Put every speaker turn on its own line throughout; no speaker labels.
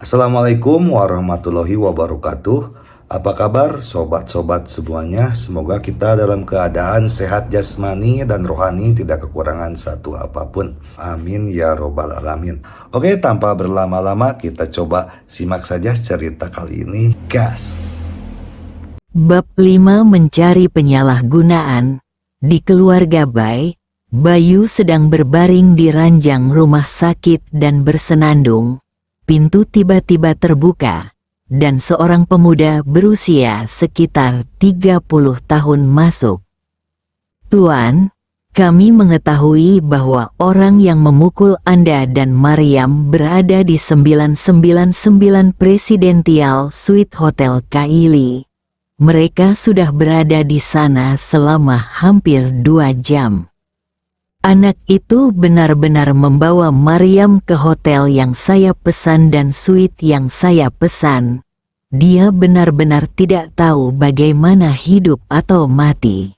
Assalamualaikum warahmatullahi wabarakatuh. Apa kabar sobat-sobat semuanya? Semoga kita dalam keadaan sehat jasmani dan rohani, tidak kekurangan satu apapun. Amin ya robbal alamin. Oke, tanpa berlama-lama kita coba simak saja cerita kali ini. Gas.
Bab 5 Mencari penyalahgunaan. Di keluarga Bayu sedang berbaring di ranjang rumah sakit dan bersenandung. Pintu tiba-tiba terbuka, dan seorang pemuda berusia sekitar 30 tahun masuk. "Tuan, kami mengetahui bahwa orang yang memukul Anda dan Mariam berada di 999 Presidential Suite Hotel Kaili. Mereka sudah berada di sana selama hampir 2 jam. Anak itu benar-benar membawa Mariam ke hotel yang saya pesan dan suite yang saya pesan. Dia benar-benar tidak tahu bagaimana hidup atau mati."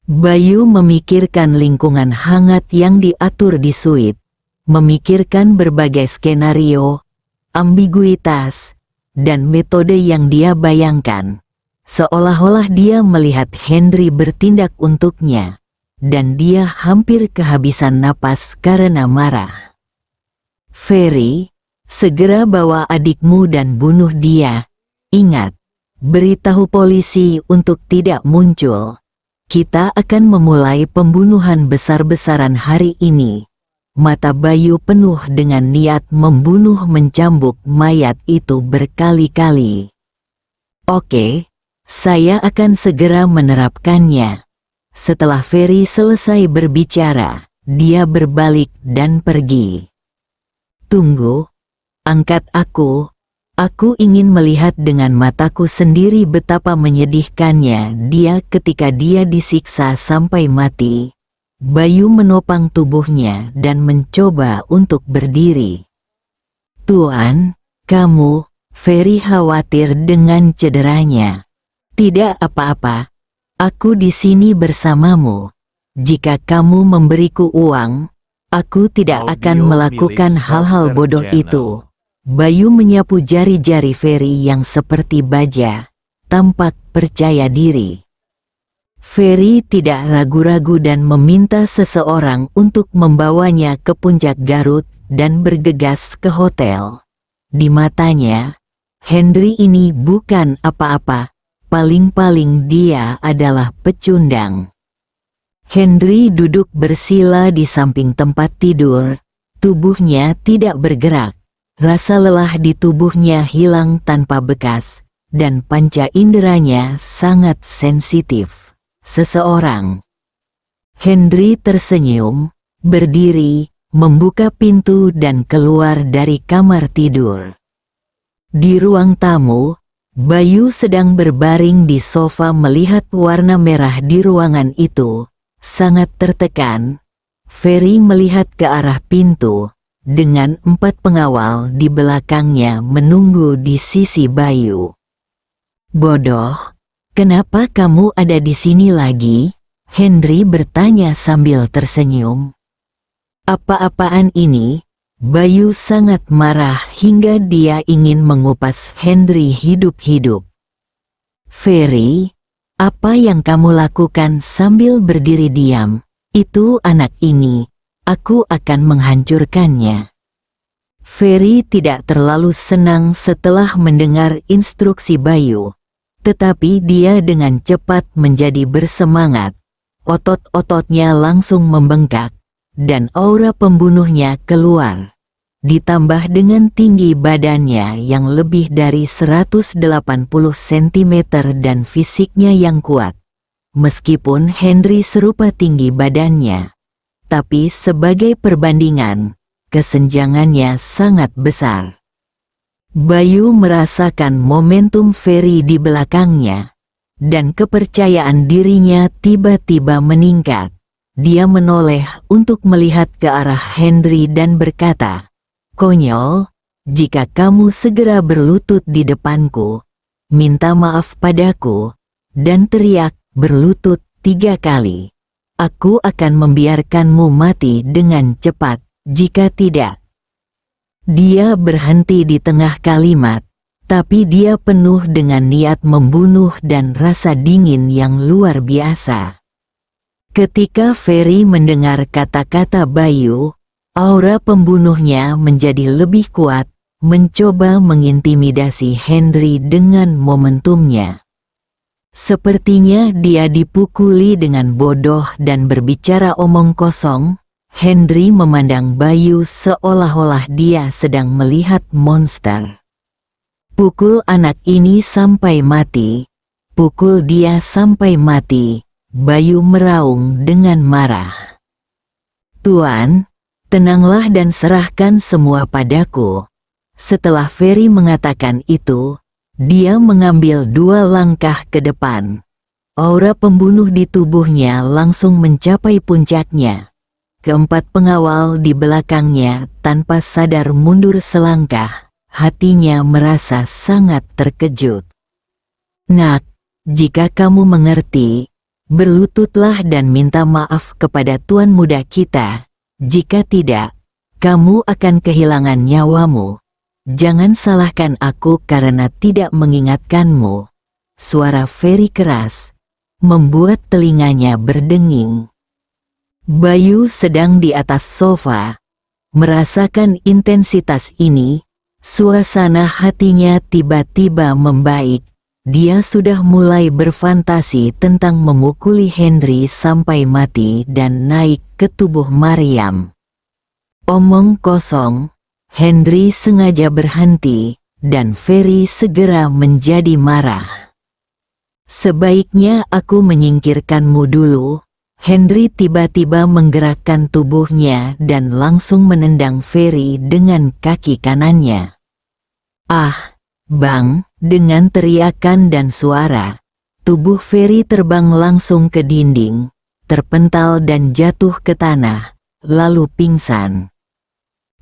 Bayu memikirkan lingkungan hangat yang diatur di suite, memikirkan berbagai skenario, ambiguitas, dan metode yang dia bayangkan. Seolah-olah dia melihat Henry bertindak untuknya, dan dia hampir kehabisan napas karena marah. "Ferry, segera bawa adikmu dan bunuh dia. Ingat, beritahu polisi untuk tidak muncul. Kita akan memulai pembunuhan besar-besaran hari ini." Mata Bayu penuh dengan niat membunuh mencambuk mayat itu berkali-kali. "Oke, saya akan segera menerapkannya." Setelah Ferry selesai berbicara, dia berbalik dan pergi. "Tunggu, angkat aku. Aku ingin melihat dengan mataku sendiri betapa menyedihkannya dia ketika dia disiksa sampai mati." Bayu menopang tubuhnya dan mencoba untuk berdiri. "Tuan, kamu..." Ferry khawatir dengan cederanya. "Tidak apa-apa. Aku di sini bersamamu. Jika kamu memberiku uang, aku tidak akan melakukan hal-hal bodoh itu." Bayu menyapu jari-jari Ferry yang seperti baja, tampak percaya diri. Ferry tidak ragu-ragu dan meminta seseorang untuk membawanya ke puncak Garut dan bergegas ke hotel. Di matanya, Henry ini bukan apa-apa. Paling-paling dia adalah pecundang. Henry duduk bersila di samping tempat tidur. Tubuhnya tidak bergerak. Rasa lelah di tubuhnya hilang tanpa bekas, dan panca inderanya sangat sensitif. Seseorang. Henry tersenyum, berdiri, membuka pintu dan keluar dari kamar tidur. Di ruang tamu, Bayu sedang berbaring di sofa melihat warna merah di ruangan itu. Sangat tertekan, Ferry melihat ke arah pintu, dengan 4 pengawal di belakangnya menunggu di sisi Bayu. "Bodoh, kenapa kamu ada di sini lagi?" Henry bertanya sambil tersenyum. "Apa-apaan ini?" Bayu sangat marah hingga dia ingin mengupas Henry hidup-hidup. "Ferry, apa yang kamu lakukan sambil berdiri diam? Itu anak ini. Aku akan menghancurkannya." Ferry tidak terlalu senang setelah mendengar instruksi Bayu, tetapi dia dengan cepat menjadi bersemangat. Otot-ototnya langsung membengkak, dan aura pembunuhnya keluar. Ditambah dengan tinggi badannya yang lebih dari 180 cm dan fisiknya yang kuat. Meskipun Henry serupa tinggi badannya, tapi sebagai perbandingan, kesenjangannya sangat besar. Bayu merasakan momentum Ferry di belakangnya, dan kepercayaan dirinya tiba-tiba meningkat. Dia menoleh untuk melihat ke arah Henry dan berkata, "Konyol, jika kamu segera berlutut di depanku, minta maaf padaku, dan teriak berlutut 3 kali, aku akan membiarkanmu mati dengan cepat. Jika tidak..." Dia berhenti di tengah kalimat, tapi dia penuh dengan niat membunuh dan rasa dingin yang luar biasa. Ketika Ferry mendengar kata-kata Bayu, aura pembunuhnya menjadi lebih kuat, mencoba mengintimidasi Henry dengan momentumnya. Sepertinya dia dipukuli dengan bodoh dan berbicara omong kosong. Henry memandang Bayu seolah-olah dia sedang melihat monster. Pukul anak ini sampai mati. Pukul dia sampai mati. Bayu meraung dengan marah. Tuan, tenanglah dan serahkan semua padaku. Setelah Ferry mengatakan itu, dia mengambil 2 langkah ke depan. Aura pembunuh di tubuhnya langsung mencapai puncaknya. Keempat pengawal di belakangnya tanpa sadar mundur selangkah. Hatinya merasa sangat terkejut. Nak, jika kamu mengerti, berlututlah dan minta maaf kepada tuan muda kita. Jika tidak, kamu akan kehilangan nyawamu. Jangan salahkan aku karena tidak mengingatkanmu. Suara Ferry keras, membuat telinganya berdenging. Bayu sedang di atas sofa, merasakan intensitas ini. Suasana hatinya tiba-tiba membaik. Dia sudah mulai berfantasi tentang memukuli Henry sampai mati dan naik ke tubuh Maryam. Omong kosong. Henry sengaja berhenti, dan Ferry segera menjadi marah. Sebaiknya aku menyingkirkanmu dulu. Henry tiba-tiba menggerakkan tubuhnya dan langsung menendang Ferry dengan kaki kanannya. Ah, Bang, dengan teriakan dan suara, tubuh Ferry terbang langsung ke dinding, terpental dan jatuh ke tanah, lalu pingsan.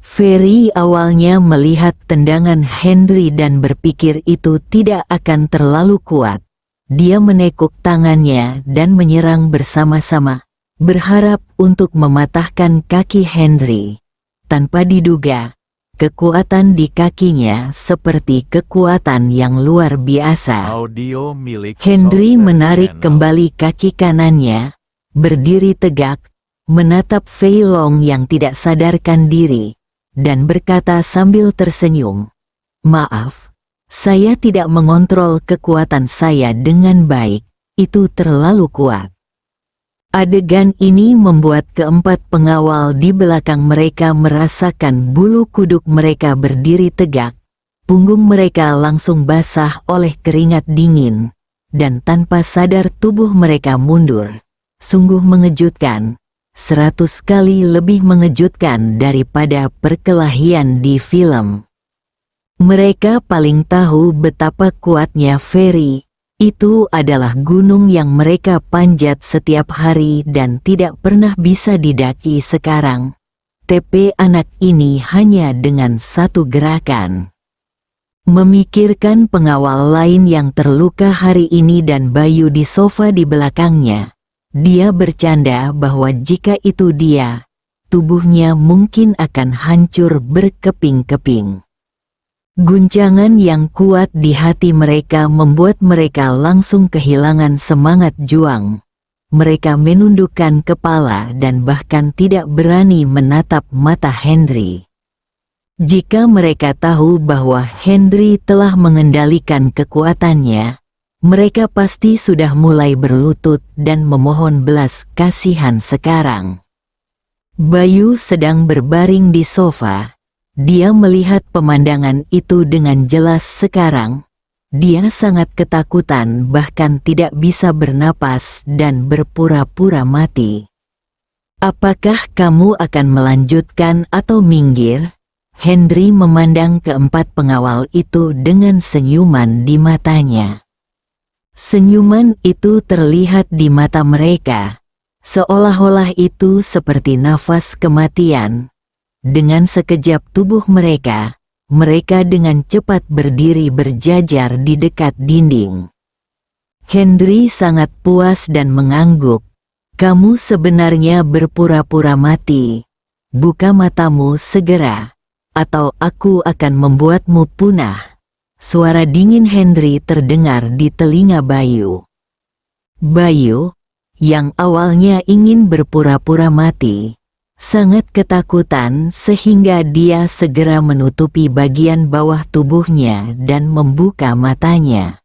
Ferry awalnya melihat tendangan Henry dan berpikir itu tidak akan terlalu kuat. Dia menekuk tangannya dan menyerang bersama-sama, berharap untuk mematahkan kaki Henry. Tanpa diduga, kekuatan di kakinya seperti kekuatan yang luar biasa.
Audio milik
Henry
Software
menarik
Channel.
kembali kaki kanannya, berdiri tegak, menatap Fei Long yang tidak sadarkan diri, dan berkata sambil tersenyum, "Maaf, saya tidak mengontrol kekuatan saya dengan baik, itu terlalu kuat." Adegan ini membuat keempat pengawal di belakang mereka merasakan bulu kuduk mereka berdiri tegak, punggung mereka langsung basah oleh keringat dingin, dan tanpa sadar tubuh mereka mundur. Sungguh mengejutkan. 100 kali lebih mengejutkan daripada perkelahian di film. Mereka paling tahu betapa kuatnya Ferry. Itu adalah gunung yang mereka panjat setiap hari dan tidak pernah bisa didaki sekarang. TP anak ini hanya dengan satu gerakan. Memikirkan pengawal lain yang terluka hari ini dan Bayu di sofa di belakangnya. Dia bercanda bahwa jika itu dia, tubuhnya mungkin akan hancur berkeping-keping. Guncangan yang kuat di hati mereka membuat mereka langsung kehilangan semangat juang. Mereka menundukkan kepala dan bahkan tidak berani menatap mata Henry. Jika mereka tahu bahwa Henry telah mengendalikan kekuatannya, mereka pasti sudah mulai berlutut dan memohon belas kasihan sekarang. Bayu sedang berbaring di sofa. Dia melihat pemandangan itu dengan jelas sekarang. Dia sangat ketakutan bahkan tidak bisa bernapas dan berpura-pura mati. "Apakah kamu akan melanjutkan atau minggir?" Henry memandang keempat pengawal itu dengan senyuman di matanya. Senyuman itu terlihat di mata mereka, seolah-olah itu seperti nafas kematian. Dengan sekejap tubuh mereka dengan cepat berdiri berjajar di dekat dinding. Henry sangat puas dan mengangguk. "Kamu sebenarnya berpura-pura mati. Buka matamu segera." atau aku akan membuatmu punah." Suara dingin Henry terdengar di telinga Bayu. Bayu, yang awalnya ingin berpura-pura mati, sangat ketakutan sehingga dia segera menutupi bagian bawah tubuhnya dan membuka matanya.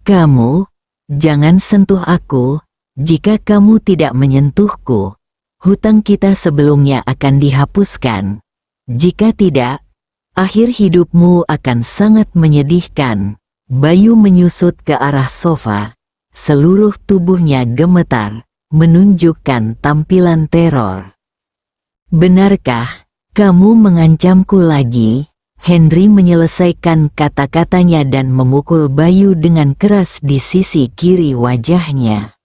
"Kamu, jangan sentuh aku. Jika kamu tidak menyentuhku, hutang kita sebelumnya akan dihapuskan. Jika tidak, akhir hidupmu akan sangat menyedihkan." Bayu menyusut ke arah sofa. Seluruh tubuhnya gemetar, menunjukkan tampilan teror. "Benarkah kamu mengancamku lagi?" Henry menyelesaikan kata-katanya dan memukul Bayu dengan keras di sisi kiri wajahnya.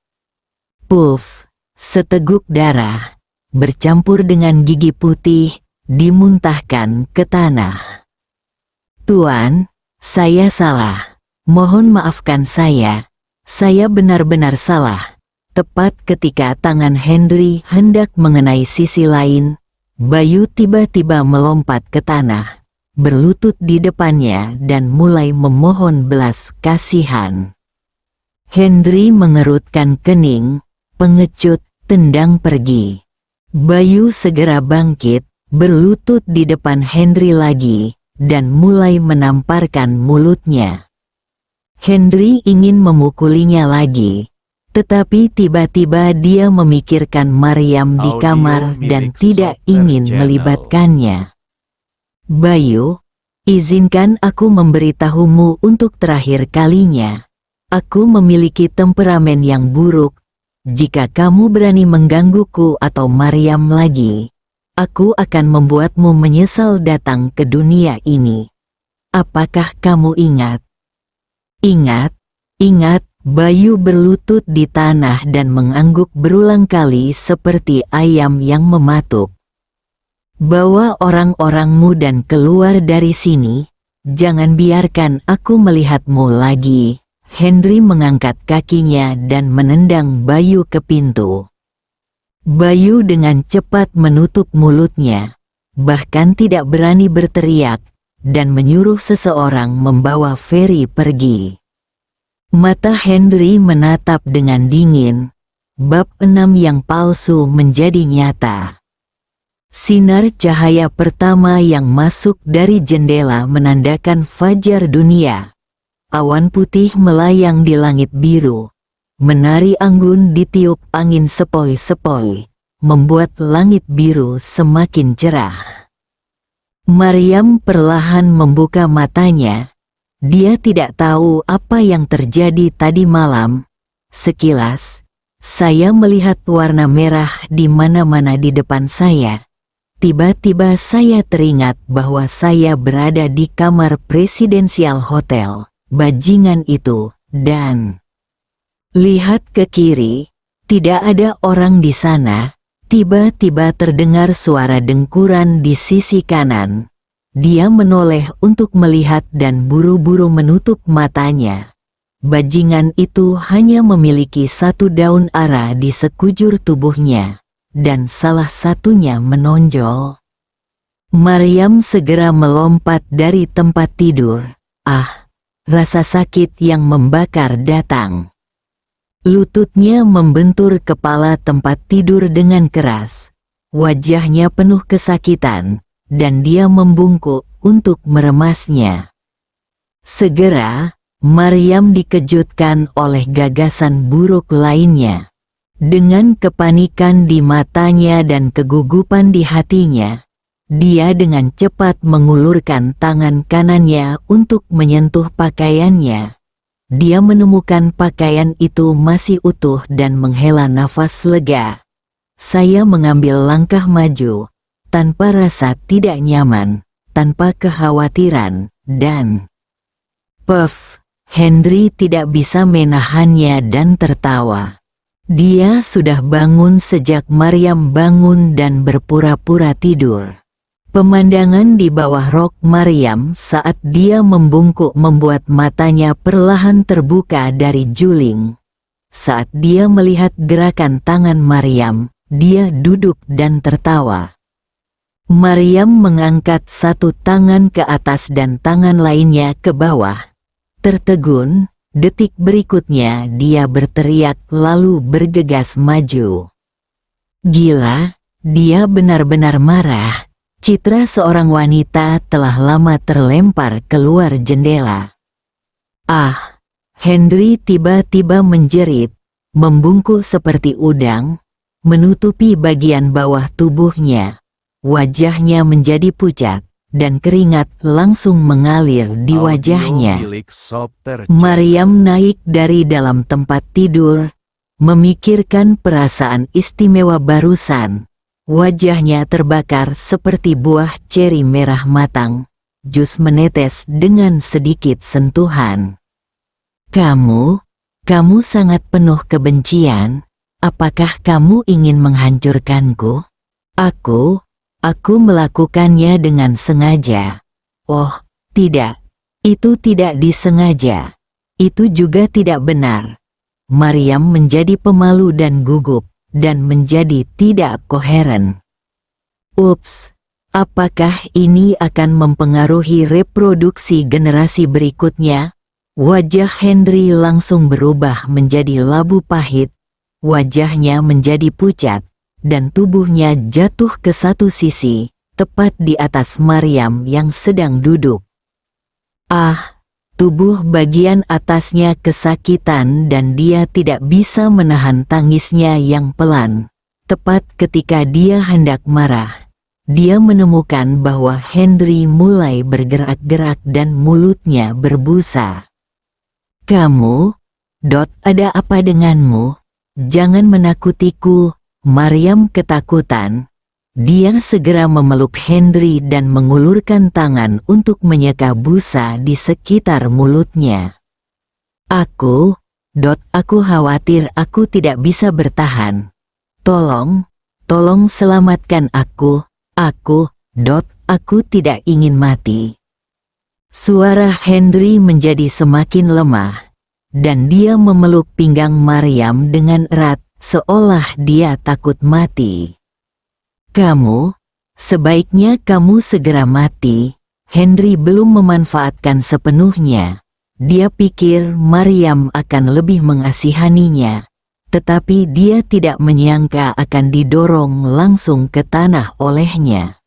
Puff, seteguk darah, bercampur dengan gigi putih, dimuntahkan ke tanah. "Tuan, saya salah. Mohon maafkan saya. Saya benar-benar salah." Tepat ketika tangan Henry hendak mengenai sisi lain, Bayu tiba-tiba melompat ke tanah, berlutut di depannya dan mulai memohon belas kasihan. Henry mengerutkan kening, pengecut, tendang pergi. Bayu segera bangkit, berlutut di depan Henry lagi, dan mulai menamparkan mulutnya. Henry ingin memukulinya lagi, tetapi tiba-tiba dia memikirkan Maryam di kamar dan tidak ingin melibatkannya. "Bayu, izinkan aku memberitahumu untuk terakhir kalinya. Aku memiliki temperamen yang buruk. Jika kamu berani menggangguku atau Maryam lagi, aku akan membuatmu menyesal datang ke dunia ini. Apakah kamu ingat?" "Ingat, ingat." Bayu berlutut di tanah dan mengangguk berulang kali seperti ayam yang mematuk. "Bawa orang-orangmu dan keluar dari sini. Jangan biarkan aku melihatmu lagi." Henry mengangkat kakinya dan menendang Bayu ke pintu. Bayu dengan cepat menutup mulutnya, bahkan tidak berani berteriak, dan menyuruh seseorang membawa Ferry pergi. Mata Henry menatap dengan dingin. Bab 6 yang palsu menjadi nyata. Sinar cahaya pertama yang masuk dari jendela menandakan fajar dunia. Awan putih melayang di langit biru. Menari anggun ditiup angin sepoi-sepoi, membuat langit biru semakin cerah. Maryam perlahan membuka matanya. Dia tidak tahu apa yang terjadi tadi malam. Sekilas, saya melihat warna merah di mana-mana di depan saya. Tiba-tiba saya teringat bahwa saya berada di kamar presidensial hotel, bajingan itu, dan lihat ke kiri, tidak ada orang di sana. Tiba-tiba terdengar suara dengkuran di sisi kanan. Dia menoleh untuk melihat dan buru-buru menutup matanya. Bajingan itu hanya memiliki satu daun ara di sekujur tubuhnya, dan salah satunya menonjol. Maryam segera melompat dari tempat tidur. Rasa sakit yang membakar datang. Lututnya membentur kepala tempat tidur dengan keras. Wajahnya penuh kesakitan, dan dia membungkuk untuk meremasnya. Segera, Maryam dikejutkan oleh gagasan buruk lainnya. Dengan kepanikan di matanya dan kegugupan di hatinya, dia dengan cepat mengulurkan tangan kanannya untuk menyentuh pakaiannya. Dia menemukan pakaian itu masih utuh dan menghela nafas lega. Saya mengambil langkah maju, tanpa rasa tidak nyaman, tanpa kekhawatiran, dan puff, Henry tidak bisa menahannya dan tertawa. Dia sudah bangun sejak Maryam bangun dan berpura-pura tidur. Pemandangan di bawah rok Maryam saat dia membungkuk membuat matanya perlahan terbuka dari juling. Saat dia melihat gerakan tangan Maryam, dia duduk dan tertawa. Maryam mengangkat satu tangan ke atas dan tangan lainnya ke bawah. Tertegun, detik berikutnya dia berteriak lalu bergegas maju. Gila, dia benar-benar marah. Citra seorang wanita telah lama terlempar keluar jendela. Ah, Henry tiba-tiba menjerit, membungkuk seperti udang, menutupi bagian bawah tubuhnya. Wajahnya menjadi pucat, dan keringat langsung mengalir di wajahnya. Maryam naik dari dalam tempat tidur, memikirkan perasaan istimewa barusan. Wajahnya terbakar seperti buah ceri merah matang, jus menetes dengan sedikit sentuhan. Kamu sangat penuh kebencian. Apakah kamu ingin menghancurkanku? Aku melakukannya dengan sengaja. Oh, tidak. Itu tidak disengaja. Itu juga tidak benar. Maryam menjadi pemalu dan gugup, dan menjadi tidak koheren. Ups, apakah ini akan mempengaruhi reproduksi generasi berikutnya? Wajah Henry langsung berubah menjadi labu pahit. Wajahnya menjadi pucat, dan tubuhnya jatuh ke satu sisi, tepat di atas Maryam yang sedang duduk. Ah, tubuh bagian atasnya kesakitan dan dia tidak bisa menahan tangisnya yang pelan. Tepat ketika dia hendak marah, dia menemukan bahwa Henry mulai bergerak-gerak dan mulutnya berbusa. Ada apa denganmu? Jangan menakutiku. Maryam ketakutan. Dia segera memeluk Henry dan mengulurkan tangan untuk menyeka busa di sekitar mulutnya. Aku khawatir aku tidak bisa bertahan. Tolong selamatkan aku. Aku tidak ingin mati. Suara Henry menjadi semakin lemah, dan dia memeluk pinggang Maryam dengan erat, seolah dia takut mati. Sebaiknya kamu segera mati. Henry belum memanfaatkan sepenuhnya. Dia pikir Maryam akan lebih mengasihaninya, tetapi dia tidak menyangka akan didorong langsung ke tanah olehnya.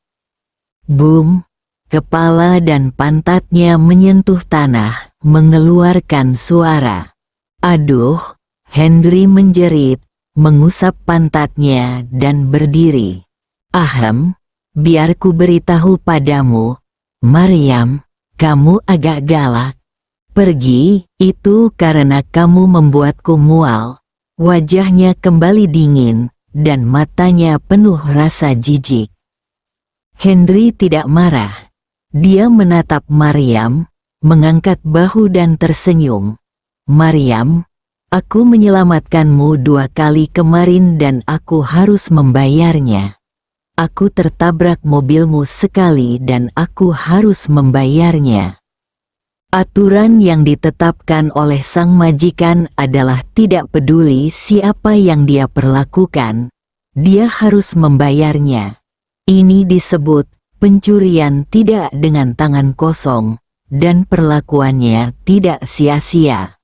Boom! Kepala dan pantatnya menyentuh tanah, mengeluarkan suara. Aduh! Henry menjerit, mengusap pantatnya dan berdiri. Ahem, biar ku beritahu padamu, Maryam, kamu agak galak. Pergi, itu karena kamu membuatku mual. Wajahnya kembali dingin, dan matanya penuh rasa jijik. Henry tidak marah. Dia menatap Maryam, mengangkat bahu dan tersenyum. Maryam, aku menyelamatkanmu 2 kali kemarin dan aku harus membayarnya. Aku tertabrak mobilmu sekali dan aku harus membayarnya. Aturan yang ditetapkan oleh sang majikan adalah tidak peduli siapa yang dia perlakukan, dia harus membayarnya. Ini disebut pencurian tidak dengan tangan kosong, dan perlakuannya tidak sia-sia.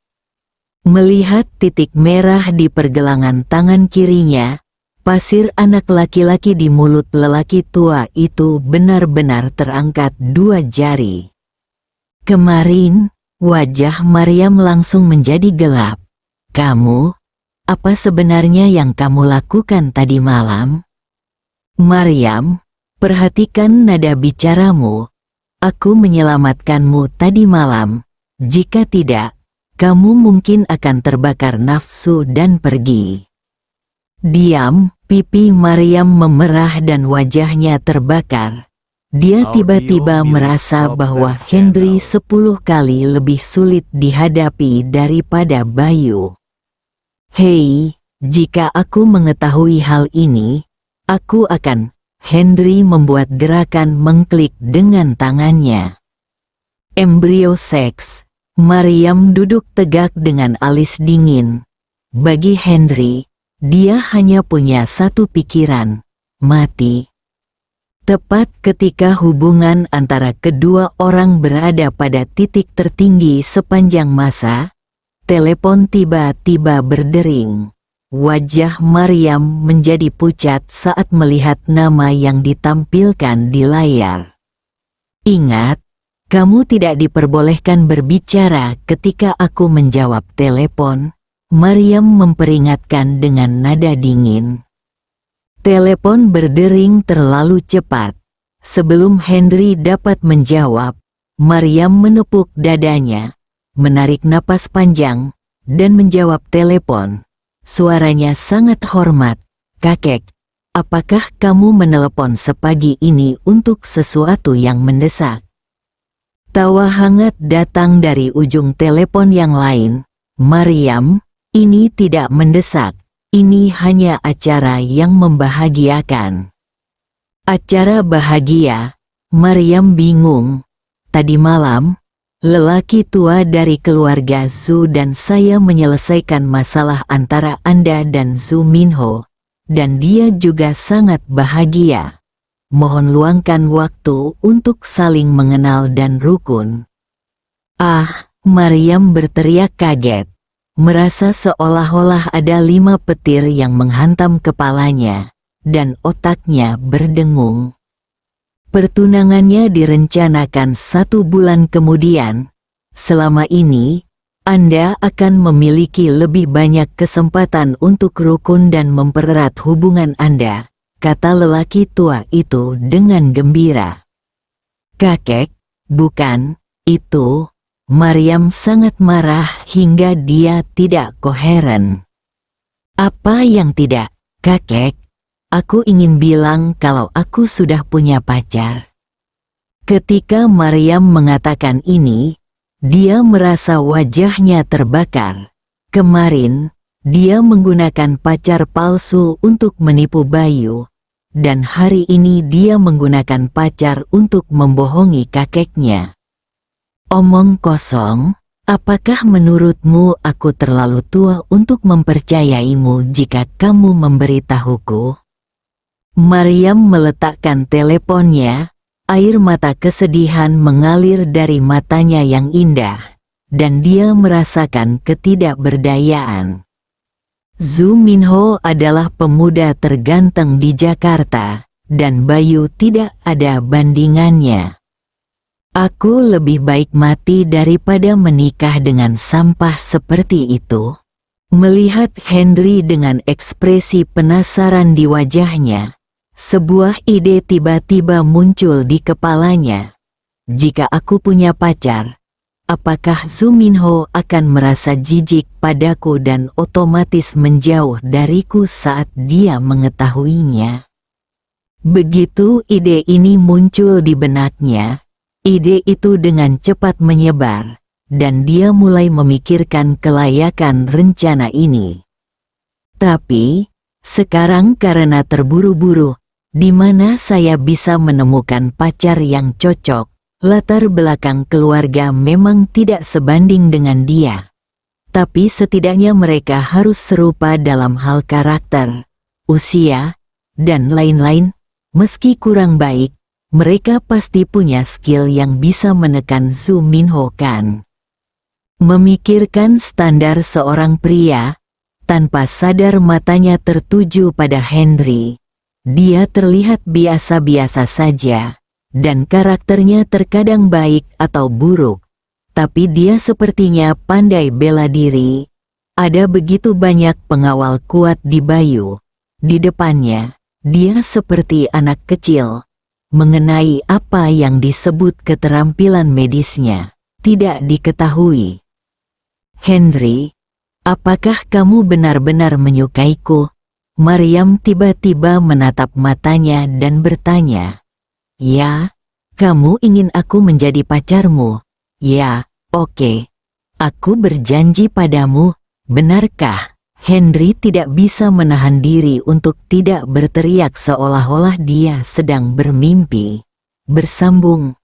Melihat titik merah di pergelangan tangan kirinya, pasir anak laki-laki di mulut lelaki tua itu benar-benar terangkat 2 jari. Kemarin, wajah Maryam langsung menjadi gelap. Apa sebenarnya yang kamu lakukan tadi malam? Maryam, perhatikan nada bicaramu. Aku menyelamatkanmu tadi malam. Jika tidak, kamu mungkin akan terbakar nafsu dan pergi. Diam, pipi Maryam memerah dan wajahnya terbakar. Dia tiba-tiba merasa bahwa Henry 10 kali lebih sulit dihadapi daripada Bayu. Hei, jika aku mengetahui hal ini, aku akan... Henry membuat gerakan mengklik dengan tangannya. Embrio seks. Maryam duduk tegak dengan alis dingin. Bagi Henry, dia hanya punya satu pikiran, mati. Tepat ketika hubungan antara kedua orang berada pada titik tertinggi sepanjang masa, telepon tiba-tiba berdering. Wajah Maryam menjadi pucat saat melihat nama yang ditampilkan di layar. Ingat, kamu tidak diperbolehkan berbicara ketika aku menjawab telepon, Maryam memperingatkan dengan nada dingin. Telepon berdering terlalu cepat. Sebelum Henry dapat menjawab, Maryam menepuk dadanya, menarik napas panjang, dan menjawab telepon. Suaranya sangat hormat. "Kakek, apakah kamu menelepon sepagi ini untuk sesuatu yang mendesak?" Tawa hangat datang dari ujung telepon yang lain. "Maryam, ini tidak mendesak. Ini hanya acara yang membahagiakan." Acara bahagia? Maryam bingung. "Tadi malam, lelaki tua dari keluarga Zhu dan saya menyelesaikan masalah antara Anda dan Zhu Minho, dan dia juga sangat bahagia. Mohon luangkan waktu untuk saling mengenal dan rukun." "Ah!" Maryam berteriak kaget, merasa seolah-olah ada 5 petir yang menghantam kepalanya, dan otaknya berdengung. Pertunangannya direncanakan 1 bulan kemudian. Selama ini, Anda akan memiliki lebih banyak kesempatan untuk rukun dan mempererat hubungan Anda, kata lelaki tua itu dengan gembira. "Kakek, bukan itu." Maryam sangat marah hingga dia tidak koheren. "Apa yang tidak, kakek? Aku ingin bilang kalau aku sudah punya pacar." Ketika Maryam mengatakan ini, dia merasa wajahnya terbakar. Kemarin, dia menggunakan pacar palsu untuk menipu Bayu, dan hari ini dia menggunakan pacar untuk membohongi kakeknya. "Omong kosong, apakah menurutmu aku terlalu tua untuk mempercayaimu jika kamu memberitahuku?" Maryam meletakkan teleponnya, air mata kesedihan mengalir dari matanya yang indah, dan dia merasakan ketidakberdayaan. Zhu Minho adalah pemuda terganteng di Jakarta, dan Bayu tidak ada bandingannya. "Aku lebih baik mati daripada menikah dengan sampah seperti itu." Melihat Henry dengan ekspresi penasaran di wajahnya, sebuah ide tiba-tiba muncul di kepalanya. "Jika aku punya pacar, apakah Zhu Minho akan merasa jijik padaku dan otomatis menjauh dariku saat dia mengetahuinya?" Begitu ide ini muncul di benaknya, ide itu dengan cepat menyebar, dan dia mulai memikirkan kelayakan rencana ini. "Tapi, sekarang karena terburu-buru, di mana saya bisa menemukan pacar yang cocok? Latar belakang keluarga memang tidak sebanding dengan dia. Tapi setidaknya mereka harus serupa dalam hal karakter, usia, dan lain-lain. Meski kurang baik, mereka pasti punya skill yang bisa menekan Zhu Minho kan?" Memikirkan standar seorang pria, tanpa sadar matanya tertuju pada Henry. Dia terlihat biasa-biasa saja, dan karakternya terkadang baik atau buruk, tapi dia sepertinya pandai bela diri. Ada begitu banyak pengawal kuat di Bayu. Di depannya, dia seperti anak kecil. Mengenai apa yang disebut keterampilan medisnya, tidak diketahui. "Henry, apakah kamu benar-benar menyukaiku?" Maryam tiba-tiba menatap matanya dan bertanya. "Ya, kamu ingin aku menjadi pacarmu?" "Ya, oke. Aku berjanji padamu, benarkah?" Henry tidak bisa menahan diri untuk tidak berteriak seolah-olah dia sedang bermimpi. Bersambung.